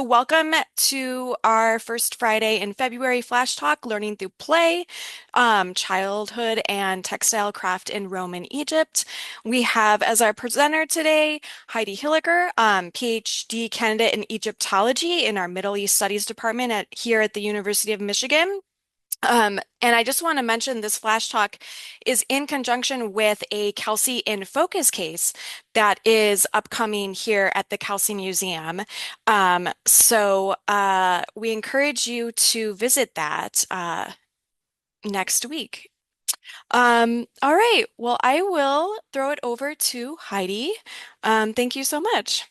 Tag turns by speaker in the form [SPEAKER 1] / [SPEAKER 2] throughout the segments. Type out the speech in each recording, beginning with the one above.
[SPEAKER 1] Welcome to our first Friday in February Flash Talk, Learning Through Play, Childhood and Textile Craft in Roman Egypt. We have as our presenter today Heidi Hilliker, PhD candidate in Egyptology in our Middle East Studies Department here at the University of Michigan. And I just want to mention this flash talk is in conjunction with a Kelsey in Focus case that is upcoming here at the Kelsey Museum. We encourage you to visit that next week. All right, well, I will throw it over to Heidi. Thank you so much.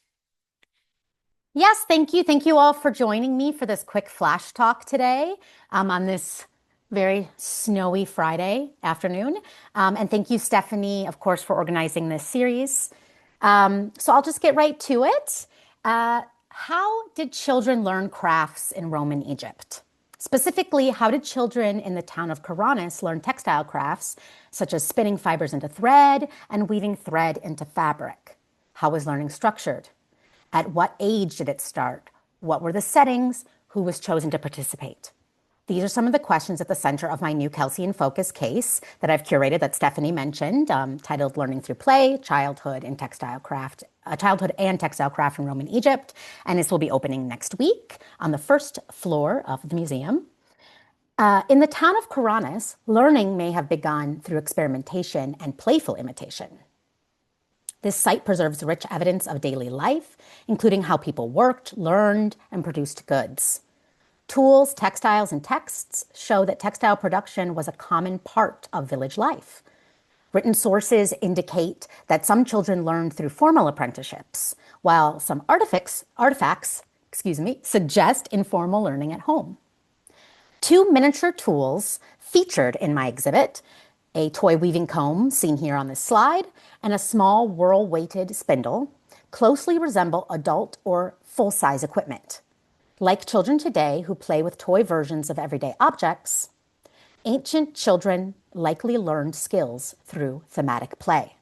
[SPEAKER 2] Yes, thank you. Thank you all for joining me for this quick flash talk today on this very snowy Friday afternoon. And thank you, Stephanie, of course, for organizing this series. So I'll just get right to it. How did children learn crafts in Roman Egypt? Specifically, how did children in the town of Karanis learn textile crafts, such as spinning fibers into thread and weaving thread into fabric? How was learning structured? At what age did it start? What were the settings? Who was chosen to participate? These are some of the questions at the center of my new Kelsey in Focus case that I've curated that Stephanie mentioned, titled Learning Through Play, Childhood and Textile Craft in Roman Egypt. And this will be opening next week on the first floor of the museum. In the town of Karanis, learning may have begun through experimentation and playful imitation. This site preserves rich evidence of daily life, including how people worked, learned, and produced goods. Tools, textiles, and texts show that textile production was a common part of village life. Written sources indicate that some children learned through formal apprenticeships, while some artifacts suggest informal learning at home. Two miniature tools featured in my exhibit, a toy weaving comb seen here on this slide, and a small whirl-weighted spindle, closely resemble adult or full-size equipment. Like children today who play with toy versions of everyday objects, ancient children likely learned skills through thematic play,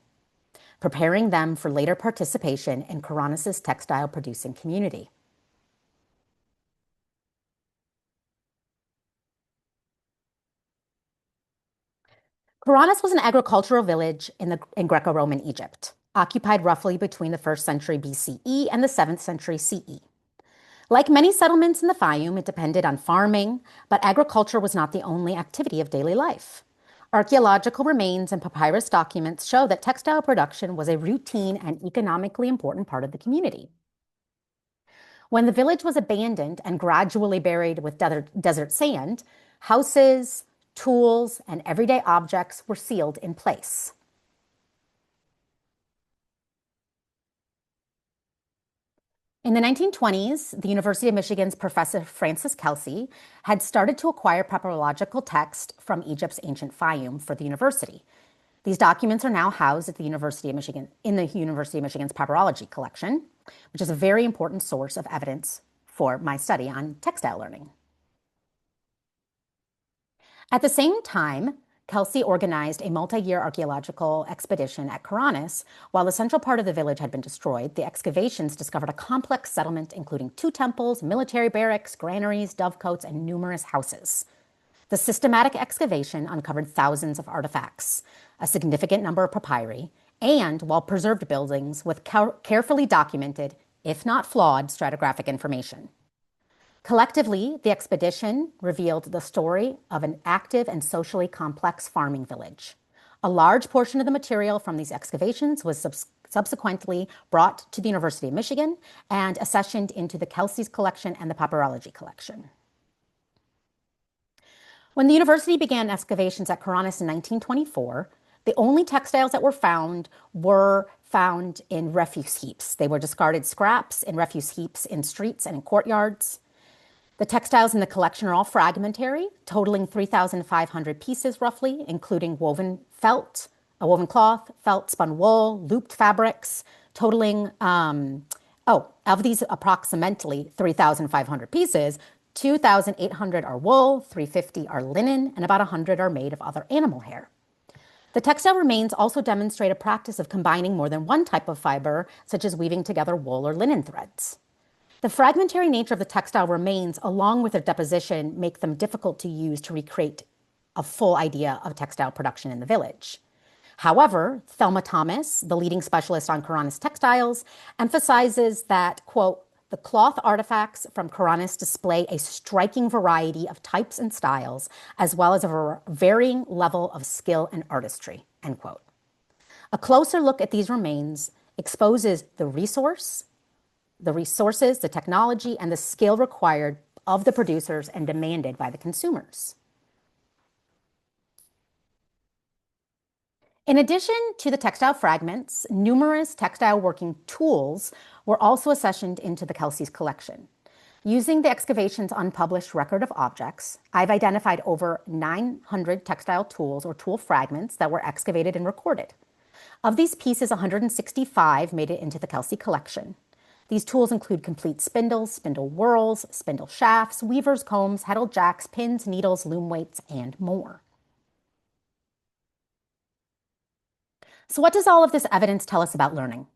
[SPEAKER 2] preparing them for later participation in Karanis' textile producing community. Karanis was an agricultural village in Greco-Roman Egypt, occupied roughly between the 1st century BCE and the 7th century CE. Like many settlements in the Fayum, it depended on farming, but agriculture was not the only activity of daily life. Archaeological remains and papyrus documents show that textile production was a routine and economically important part of the community. When the village was abandoned and gradually buried with desert sand, houses, tools, and everyday objects were sealed in place. In the 1920s, the University of Michigan's Professor Francis Kelsey had started to acquire papyrological text from Egypt's ancient Fayum for the university. These documents are now housed at the University of Michigan in the University of Michigan's papyrology collection, which is a very important source of evidence for my study on textile learning. At the same time, Kelsey organized a multi-year archaeological expedition at Karanis. While the central part of the village had been destroyed, the excavations discovered a complex settlement including 2 temples, military barracks, granaries, dovecotes, and numerous houses. The systematic excavation uncovered thousands of artifacts, a significant number of papyri, and well-preserved buildings with carefully documented, if not flawed, stratigraphic information. Collectively, the expedition revealed the story of an active and socially complex farming village. A large portion of the material from these excavations was subsequently brought to the University of Michigan and accessioned into the Kelsey's collection and the papyrology collection. When the university began excavations at Karanis in 1924, the only textiles that were found in refuse heaps. They were discarded scraps in refuse heaps in streets and in courtyards. The textiles in the collection are all fragmentary, totaling 3,500 pieces roughly, including woven cloth, felt, spun wool, looped fabrics, totaling, of these approximately 3,500 pieces, 2,800 are wool, 350 are linen, and about 100 are made of other animal hair. The textile remains also demonstrate a practice of combining more than one type of fiber, such as weaving together wool or linen threads. The fragmentary nature of the textile remains, along with their deposition, make them difficult to use to recreate a full idea of textile production in the village. However, Thelma Thomas, the leading specialist on Karanis textiles, emphasizes that, quote, the cloth artifacts from Karanis display a striking variety of types and styles, as well as a varying level of skill and artistry, end quote. A closer look at these remains exposes the resources, the technology, and the skill required of the producers and demanded by the consumers. In addition to the textile fragments, numerous textile working tools were also accessioned into the Kelsey's collection. Using the excavation's unpublished record of objects, I've identified over 900 textile tools or tool fragments that were excavated and recorded. Of these pieces, 165 made it into the Kelsey collection. These tools include complete spindles, spindle whorls, spindle shafts, weaver's combs, heddle jacks, pins, needles, loom weights, and more. So what does all of this evidence tell us about learning?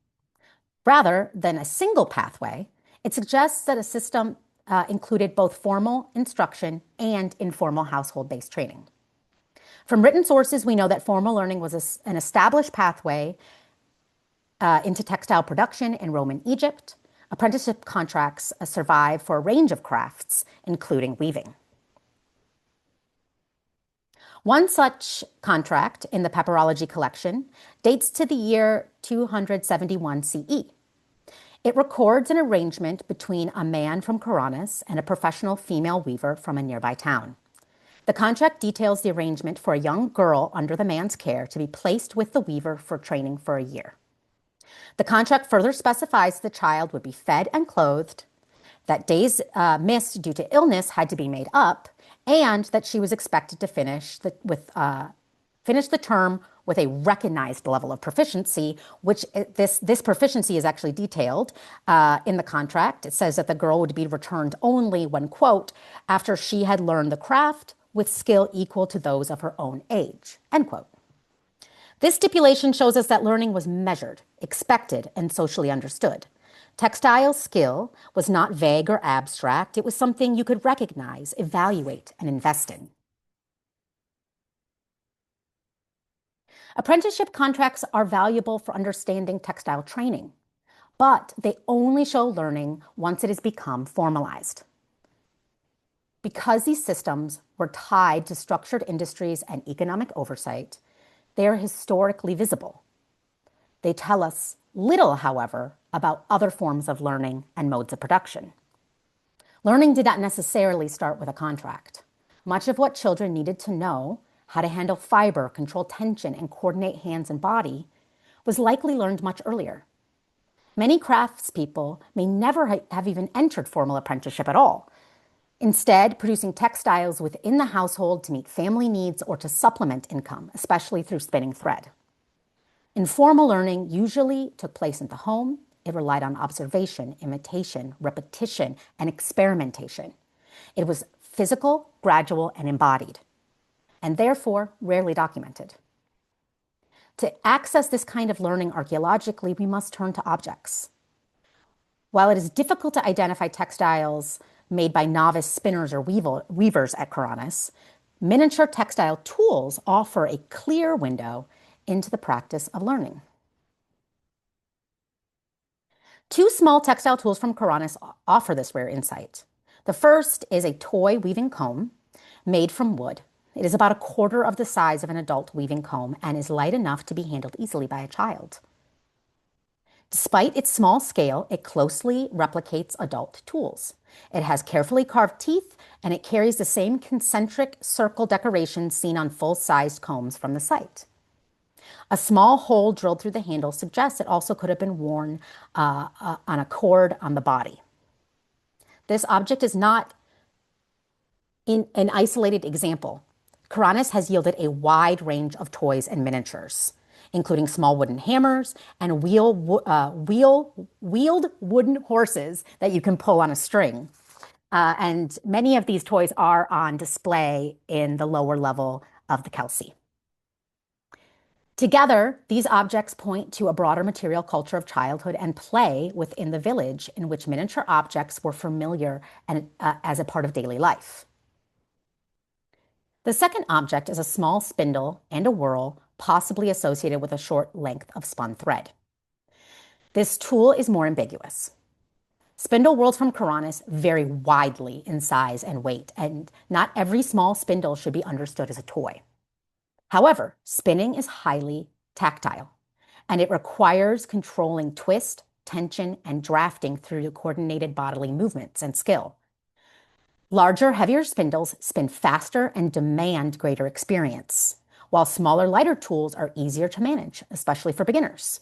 [SPEAKER 2] Rather than a single pathway, it suggests that a system included both formal instruction and informal household-based training. From written sources, we know that formal learning was an established pathway into textile production in Roman Egypt. Apprenticeship contracts survive for a range of crafts, including weaving. One such contract in the Papyrology collection dates to the year 271 CE. It records an arrangement between a man from Karanis and a professional female weaver from a nearby town. The contract details the arrangement for a young girl under the man's care to be placed with the weaver for training for a year. The contract further specifies the child would be fed and clothed, that days missed due to illness had to be made up, and that she was expected to finish the term with a recognized level of proficiency, which this proficiency is actually detailed in the contract. It says that the girl would be returned only when, quote, after she had learned the craft with skill equal to those of her own age, end quote. This stipulation shows us that learning was measured, expected, and socially understood. Textile skill was not vague or abstract. It was something you could recognize, evaluate, and invest in. Apprenticeship contracts are valuable for understanding textile training, but they only show learning once it has become formalized. Because these systems were tied to structured industries and economic oversight, they are historically visible. They tell us little, however, about other forms of learning and modes of production. Learning did not necessarily start with a contract. Much of what children needed to know, how to handle fiber, control tension, and coordinate hands and body, was likely learned much earlier. Many craftspeople may never have even entered formal apprenticeship at all, instead producing textiles within the household to meet family needs or to supplement income, especially through spinning thread. Informal learning usually took place in the home. It relied on observation, imitation, repetition, and experimentation. It was physical, gradual, and embodied, and therefore rarely documented. To access this kind of learning archaeologically, we must turn to objects. While it is difficult to identify textiles made by novice spinners or weavers at Karanis, miniature textile tools offer a clear window into the practice of learning. Two small textile tools from Karanis offer this rare insight. The first is a toy weaving comb made from wood. It is about a quarter of the size of an adult weaving comb and is light enough to be handled easily by a child. Despite its small scale, it closely replicates adult tools. It has carefully carved teeth, and it carries the same concentric circle decorations seen on full-sized combs from the site. A small hole drilled through the handle suggests it also could have been worn on a cord on the body. This object is not an isolated example. Karanis has yielded a wide range of toys and miniatures, including small wooden hammers and wheeled wooden horses that you can pull on a string. And many of these toys are on display in the lower level of the Kelsey. Together, these objects point to a broader material culture of childhood and play within the village in which miniature objects were familiar and as a part of daily life. The second object is a small spindle and a whorl, possibly associated with a short length of spun thread. This tool is more ambiguous. Spindle whorls from Karanis vary widely in size and weight, and not every small spindle should be understood as a toy. However, spinning is highly tactile, and it requires controlling twist, tension, and drafting through coordinated bodily movements and skill. Larger, heavier spindles spin faster and demand greater experience, while smaller, lighter tools are easier to manage, especially for beginners.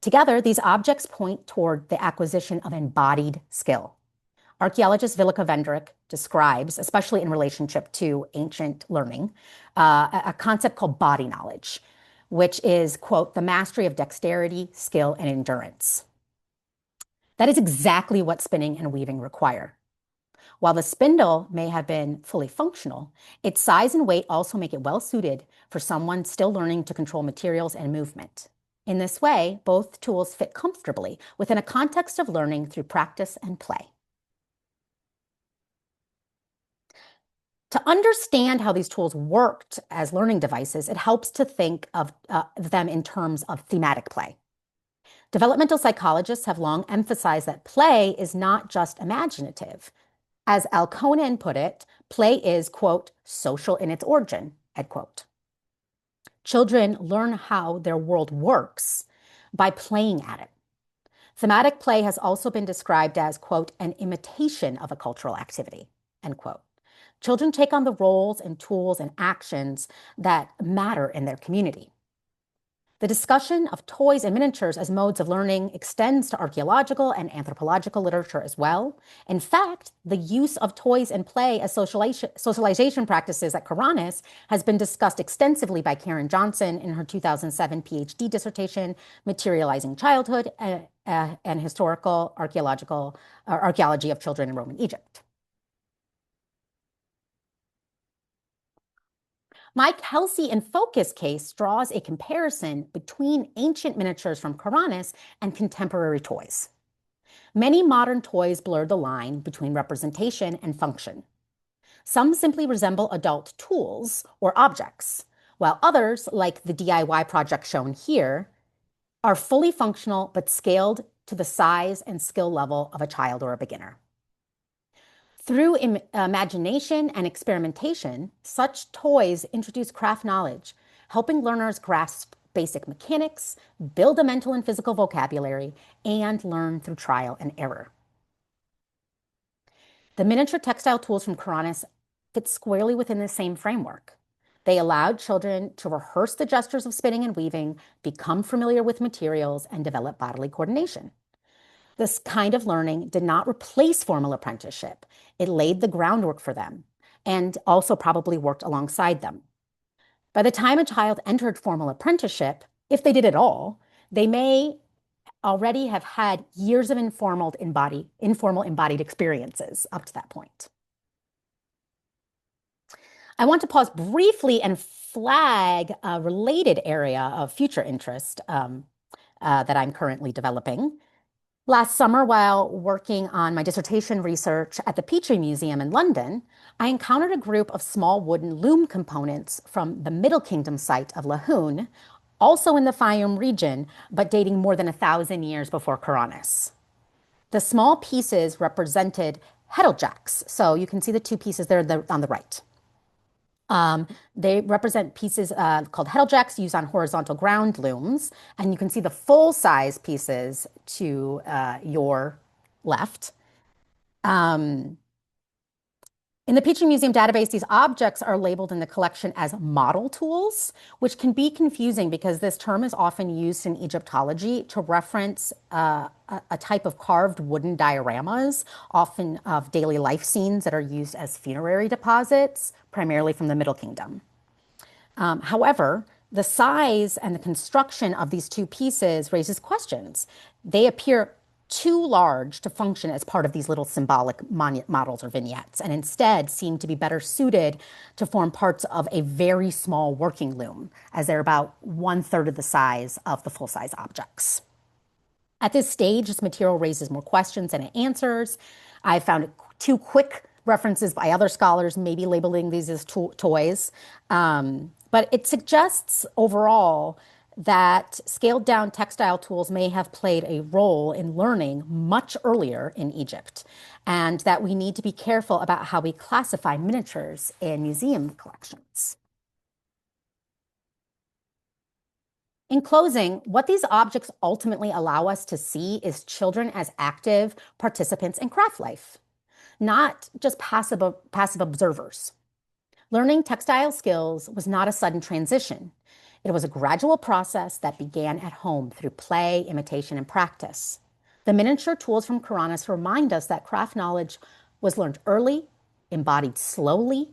[SPEAKER 2] Together, these objects point toward the acquisition of embodied skill. Archaeologist Vilica Vendrick describes, especially in relationship to ancient learning, a concept called body knowledge, which is, quote, the mastery of dexterity, skill, and endurance. That is exactly what spinning and weaving require. While the spindle may have been fully functional, its size and weight also make it well suited for someone still learning to control materials and movement. In this way, both tools fit comfortably within a context of learning through practice and play. To understand how these tools worked as learning devices, it helps to think of them in terms of thematic play. Developmental psychologists have long emphasized that play is not just imaginative. As Al Conan put it, play is, quote, social in its origin, end quote. Children learn how their world works by playing at it. Thematic play has also been described as, quote, an imitation of a cultural activity, end quote. Children take on the roles and tools and actions that matter in their community. The discussion of toys and miniatures as modes of learning extends to archaeological and anthropological literature as well. In fact, the use of toys and play as socialization practices at Karanis has been discussed extensively by Karen Johnson in her 2007 PhD dissertation, Materializing Childhood and Historical Archaeology of Children in Roman Egypt. My Kelsey in Focus case draws a comparison between ancient miniatures from Karanis and contemporary toys. Many modern toys blur the line between representation and function. Some simply resemble adult tools or objects, while others, like the DIY project shown here, are fully functional but scaled to the size and skill level of a child or a beginner. Through imagination and experimentation, such toys introduce craft knowledge, helping learners grasp basic mechanics, build a mental and physical vocabulary, and learn through trial and error. The miniature textile tools from Karanis fit squarely within the same framework. They allowed children to rehearse the gestures of spinning and weaving, become familiar with materials, and develop bodily coordination. This kind of learning did not replace formal apprenticeship. It laid the groundwork for them and also probably worked alongside them. By the time a child entered formal apprenticeship, if they did at all, they may already have had years of informal embodied experiences up to that point. I want to pause briefly and flag a related area of future interest that I'm currently developing. Last summer, while working on my dissertation research at the Petrie Museum in London, I encountered a group of small wooden loom components from the Middle Kingdom site of Lahun, also in the Fayum region, but dating more than 1,000 years before Karanis. The small pieces represented heddlejacks, so you can see the two pieces there on the right. They represent pieces called heddlejacks used on horizontal ground looms, and you can see the full-size pieces to your left. In the Petrie Museum database, these objects are labeled in the collection as model tools, which can be confusing because this term is often used in Egyptology to reference a type of carved wooden dioramas, often of daily life scenes that are used as funerary deposits, primarily from the Middle Kingdom. However, the size and the construction of these two pieces raises questions. They appear too large to function as part of these little symbolic models or vignettes, and instead seem to be better suited to form parts of a very small working loom, as they're about 1/3 of the size of the full-size objects. At this stage, this material raises more questions than it answers. I found two quick references by other scholars, maybe labeling these as toys. But it suggests overall that scaled down textile tools may have played a role in learning much earlier in Egypt, and that we need to be careful about how we classify miniatures in museum collections. In closing, what these objects ultimately allow us to see is children as active participants in craft life, not just passive observers. Learning textile skills was not a sudden transition. It was a gradual process that began at home through play, imitation, and practice. The miniature tools from Karanis remind us that craft knowledge was learned early, embodied slowly,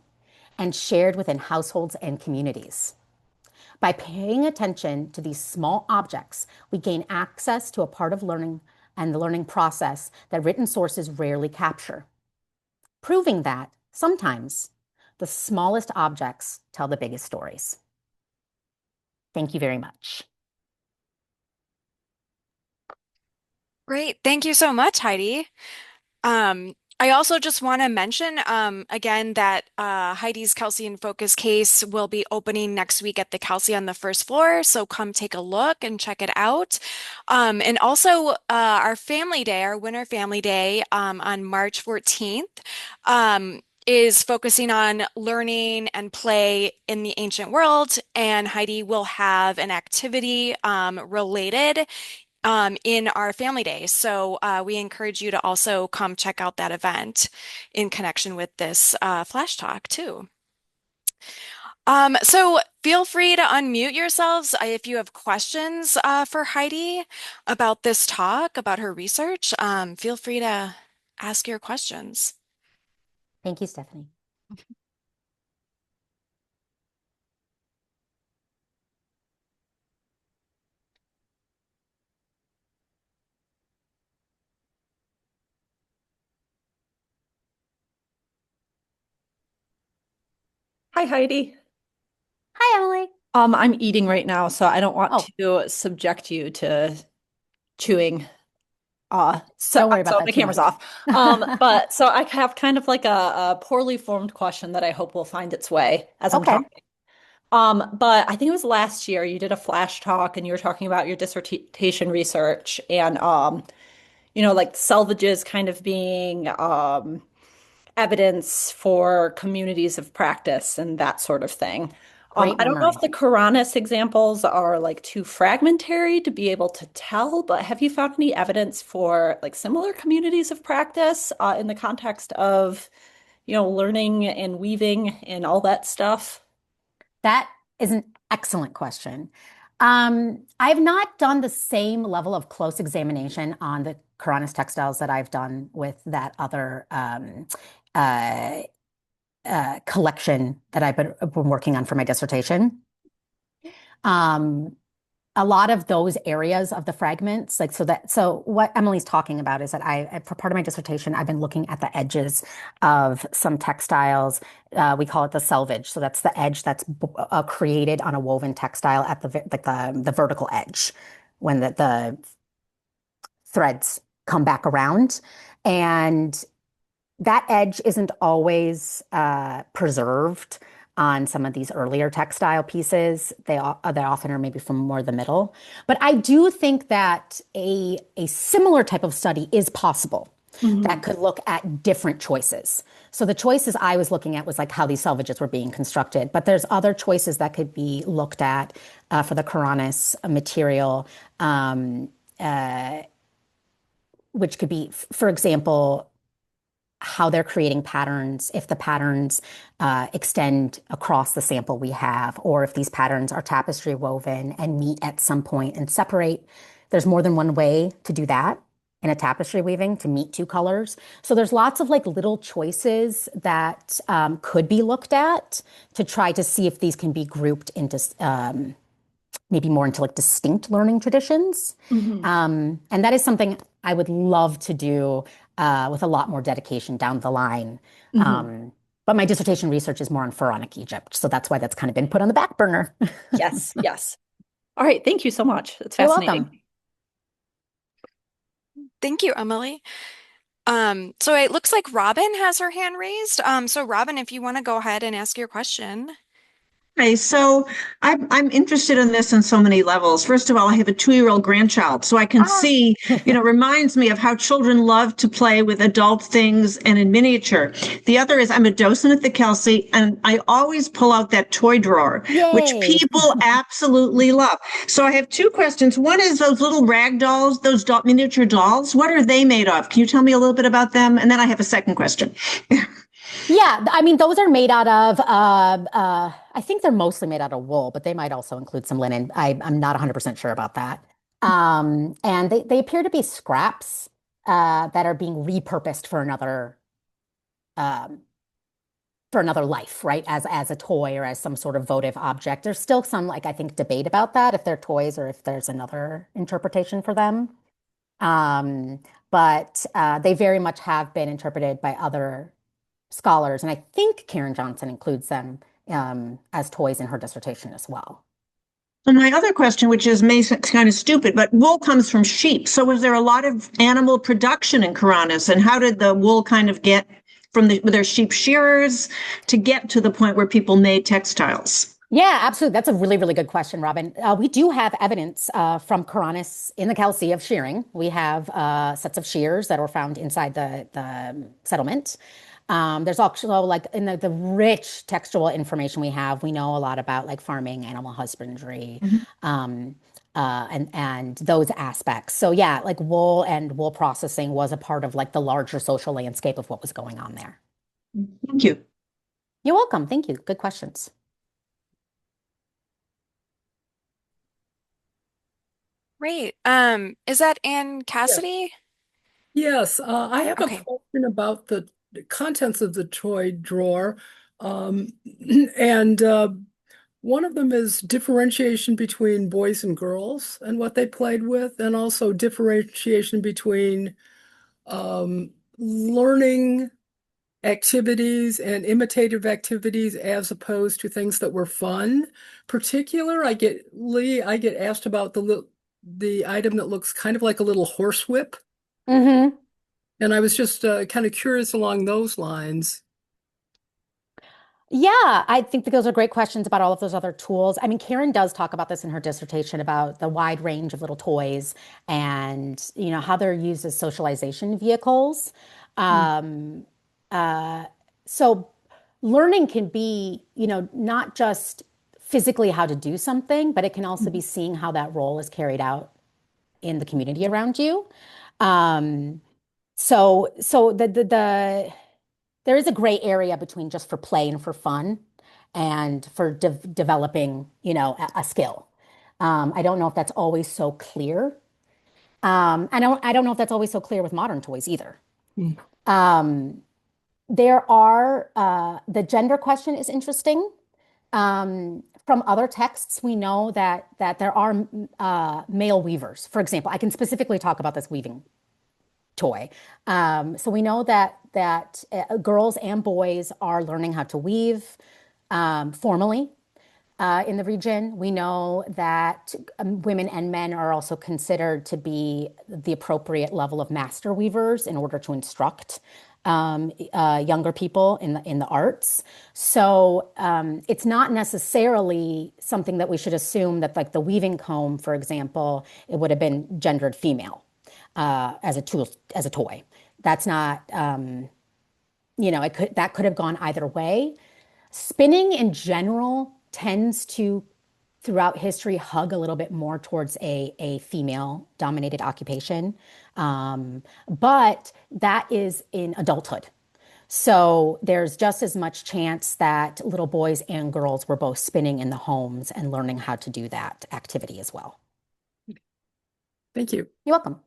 [SPEAKER 2] and shared within households and communities. By paying attention to these small objects, we gain access to a part of learning and the learning process that written sources rarely capture, proving that sometimes the smallest objects tell the biggest stories. Thank you very much.
[SPEAKER 1] Great. Thank you so much, Heidi. I also just want to mention again that Heidi's Kelsey in Focus case will be opening next week at the Kelsey on the first floor. So come take a look and check it out. And also our family day, our winter family day on March 14th. Is focusing on learning and play in the ancient world, and Heidi will have an activity related in our family day. So we encourage you to also come check out that event in connection with this Flash Talk too. So feel free to unmute yourselves if you have questions for Heidi about this talk, about her research. Feel free to ask your questions.
[SPEAKER 2] Thank you, Stephanie.
[SPEAKER 3] Hi, Heidi.
[SPEAKER 2] Hi, Emily.
[SPEAKER 3] I'm eating right now, so I don't want
[SPEAKER 2] Oh,
[SPEAKER 3] to subject you to chewing.
[SPEAKER 2] don't worry about
[SPEAKER 3] So
[SPEAKER 2] that
[SPEAKER 3] my
[SPEAKER 2] too
[SPEAKER 3] camera's
[SPEAKER 2] much.
[SPEAKER 3] off. But so I have kind of like a poorly formed question that I hope will find its way as I'm
[SPEAKER 2] Okay,
[SPEAKER 3] talking. But I think it was last year you did a flash talk and you were talking about your dissertation research and like salvages kind of being evidence for communities of practice and that sort of thing.
[SPEAKER 2] great
[SPEAKER 3] I don't know if
[SPEAKER 2] memory.
[SPEAKER 3] the Karanis examples are like too fragmentary to be able to tell, but have you found any evidence for like similar communities of practice in the context of, learning and weaving and all that stuff?
[SPEAKER 2] That is an excellent question. I've not done the same level of close examination on the Karanis textiles that I've done with that other uh, collection that I've been working on for my dissertation. Um, a lot of those areas of the fragments, so what Emily's talking about is that for part of my dissertation, I've been looking at the edges of some textiles. We call it the selvage. So that's the edge that's created on a woven textile at the vertical edge when the threads come back around. And that edge isn't always preserved on some of these earlier textile pieces. They often are maybe from more the middle. But I do think that a similar type of study is possible that
[SPEAKER 3] Mhm.
[SPEAKER 2] could look at different choices. So the choices I was looking at was like how these salvages were being constructed. But there's other choices that could be looked at for the Karanis material, which could be, for example, how they're creating patterns, if the patterns extend across the sample we have, or if these patterns are tapestry woven and meet at some point and separate. There's more than one way to do that in a tapestry weaving to meet two colors. So there's lots of like little choices that could be looked at to try to see if these can be grouped into maybe more into like distinct learning traditions.
[SPEAKER 3] Hmm.
[SPEAKER 2] And that is something I would love to do with a lot more dedication down the line.
[SPEAKER 3] Hmm.
[SPEAKER 2] But my dissertation research is more on pharaonic Egypt, so that's why that's kind of been put on the back burner.
[SPEAKER 3] Yes, yes. All right, thank you so much. It's
[SPEAKER 2] You're
[SPEAKER 3] fascinating.
[SPEAKER 2] welcome.
[SPEAKER 1] Thank you, Emily. So it looks like Robin has her hand raised. So Robin, if you want to go ahead and ask your question.
[SPEAKER 4] Okay, so I'm interested in this on so many levels. First of all, I have a 2-year-old grandchild, so I can
[SPEAKER 2] Ah.
[SPEAKER 4] see, reminds me of how children love to play with adult things and in miniature. The other is I'm a docent at the Kelsey, and I always pull out that toy drawer, which
[SPEAKER 2] Yay.
[SPEAKER 4] people absolutely love. So I have two questions. One is those little rag dolls, those miniature dolls. What are they made of? Can you tell me a little bit about them? And then I have a second question.
[SPEAKER 2] Yeah, I mean, those are made out of, I think they're mostly made out of wool, but they might also include some linen. I'm not 100% sure about that. And they appear to be scraps that are being repurposed um, for another life, right? As a toy or as some sort of votive object. There's still some, like, I think, debate about that, if they're toys or if there's another interpretation for them. Um, but they very much have been interpreted by other scholars, and I think Karen Johnson includes them as toys in her dissertation as well.
[SPEAKER 4] And my other question, which is may kind of stupid, but wool comes from sheep. So was there a lot of animal production in Karanis? And how did the wool kind of get from were there sheep shearers to get to the point where people made textiles?
[SPEAKER 2] Yeah, absolutely. That's a really, really good question, Robin. We do have evidence from Karanis in the Kelsey of shearing. We have sets of shears that were found inside the settlement. There's also like in the rich textual information we have, we know a lot about like farming, animal husbandry,
[SPEAKER 4] Mhm.
[SPEAKER 2] and those aspects. So yeah, like wool and wool processing was a part of like the larger social landscape of what was going on there.
[SPEAKER 4] Thank you.
[SPEAKER 2] You're welcome. Thank you. Good questions.
[SPEAKER 1] Great. Is that Ann
[SPEAKER 5] Yes,
[SPEAKER 1] Cassidy?
[SPEAKER 5] yes. I have a
[SPEAKER 1] Okay.
[SPEAKER 5] question about the contents of the toy drawer. Um, and one of them is differentiation between boys and girls and what they played with, and also differentiation between learning activities and imitative activities as opposed to things that were fun. I get asked about the item that looks kind of like a little horsewhip.
[SPEAKER 2] Hmm.
[SPEAKER 5] And I was just kind of curious along those lines.
[SPEAKER 2] Yeah, I think that those are great questions about all of those other tools. I mean, Karen does talk about this in her dissertation about the wide range of little toys and, how they're used as socialization vehicles.
[SPEAKER 5] Mm,
[SPEAKER 2] Um, uh, so learning can be, not just physically how to do something, but it can also be
[SPEAKER 5] mhm,
[SPEAKER 2] seeing how that role is carried out in the community around you. Um, so there is a gray area between just for play and for fun and for developing, a skill. I don't know if that's always so clear. I don't know if that's always so clear with modern toys either.
[SPEAKER 5] mm,
[SPEAKER 2] Um, there are the gender question is interesting. From other texts, we know that there are male weavers. For example, I can specifically talk about this weaving toy. So we know that girls and boys are learning how to weave formally in the region. We know that women and men are also considered to be the appropriate level of master weavers in order to instruct younger people in the arts. So it's not necessarily something that we should assume that, like the weaving comb, for example, it would have been gendered female as a tool, as a toy. That's not, that could have gone either way. Spinning in general tends to, throughout history, hug a little bit more towards a female dominated occupation. But that is in adulthood. So there's just as much chance that little boys and girls were both spinning in the homes and learning how to do that activity as well.
[SPEAKER 5] thank you.
[SPEAKER 2] You're welcome.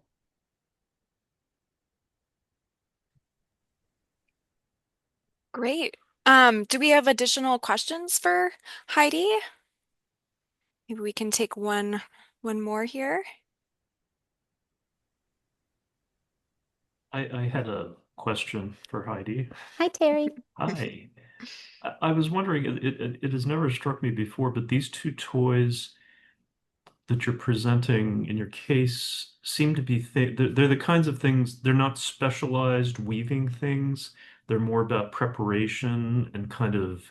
[SPEAKER 1] Great. Do we have additional questions for Heidi? Maybe we can take one more here.
[SPEAKER 6] I had a question for Heidi.
[SPEAKER 2] Hi, Terry.
[SPEAKER 6] Hi. I was wondering, it has never struck me before, but these two toys that you're presenting in your case seem to be they're the kinds of things, they're not specialized weaving things. They're more about preparation and kind of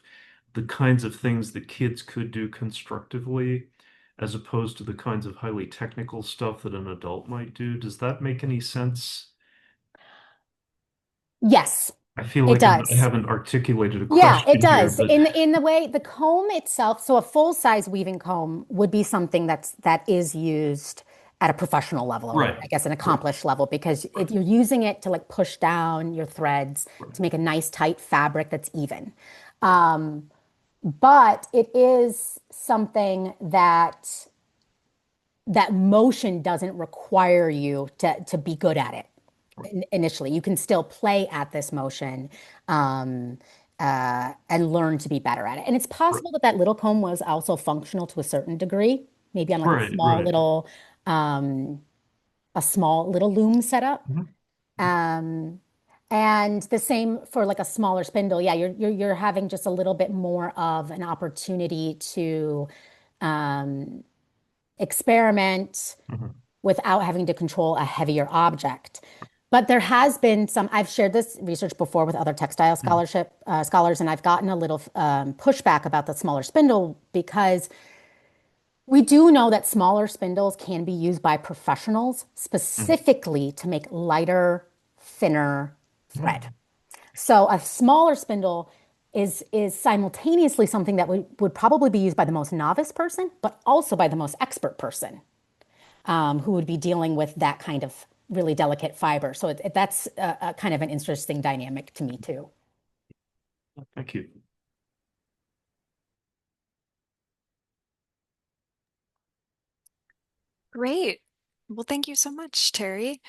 [SPEAKER 6] the kinds of things that kids could do constructively, as opposed to the kinds of highly technical stuff that an adult might do. Does that make any sense?
[SPEAKER 2] Yes,
[SPEAKER 6] I feel
[SPEAKER 2] it
[SPEAKER 6] like I
[SPEAKER 2] does.
[SPEAKER 6] haven't articulated a
[SPEAKER 2] Yeah, it
[SPEAKER 6] question here,
[SPEAKER 2] does.
[SPEAKER 6] but
[SPEAKER 2] In the way the comb itself, so a full-size weaving comb would be something that is used at a professional level, or
[SPEAKER 6] right,
[SPEAKER 2] I guess an
[SPEAKER 6] right,
[SPEAKER 2] accomplished level, because
[SPEAKER 6] right,
[SPEAKER 2] you're using it to like push down your threads
[SPEAKER 6] right.
[SPEAKER 2] to make a nice tight fabric that's even. Um, but it is something that motion doesn't require you to be good at it
[SPEAKER 6] Right.
[SPEAKER 2] initially. You can still play at this motion um, and learn to be better at it. And it's
[SPEAKER 6] Right.
[SPEAKER 2] possible that that little comb was also functional to a certain degree, maybe on like
[SPEAKER 6] Right, right.
[SPEAKER 2] um, a small little loom setup.
[SPEAKER 6] Mhm.
[SPEAKER 2] Um, and the same for like a smaller spindle. Yeah, you're having just a little bit more of an opportunity to um, experiment
[SPEAKER 6] Mhm.
[SPEAKER 2] without having to control a heavier object. But there has been some, I've shared this research before with other textile
[SPEAKER 6] Mhm.
[SPEAKER 2] scholarship scholars, and I've gotten a little pushback about the smaller spindle because we do know that smaller spindles can be used by professionals
[SPEAKER 6] Mhm.
[SPEAKER 2] specifically to make lighter, thinner thread.
[SPEAKER 6] Mhm.
[SPEAKER 2] So a smaller spindle is simultaneously something that would probably be used by the most novice person, but also by the most expert person who would be dealing with that kind of really delicate fiber. So that's a kind of an interesting dynamic to me too.
[SPEAKER 6] Thank you.
[SPEAKER 1] Great. Well, thank you so much, Terry.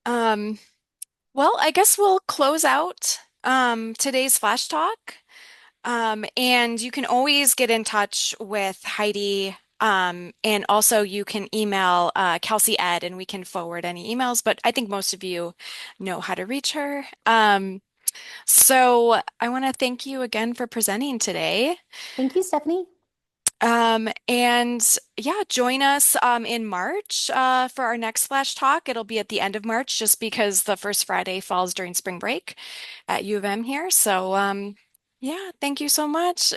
[SPEAKER 1] Um, well, I guess we'll close out today's Flash Talk. And you can always get in touch with Heidi. And also you can email Kelsey Ed and we can forward any emails, but I think most of you know how to reach her. So I want to thank you again for presenting today.
[SPEAKER 2] Thank you, Stephanie.
[SPEAKER 1] And yeah, join us in March for our next Flash Talk. It'll be at the end of March just because the first Friday falls during spring break at U of M here. So yeah, thank you so much.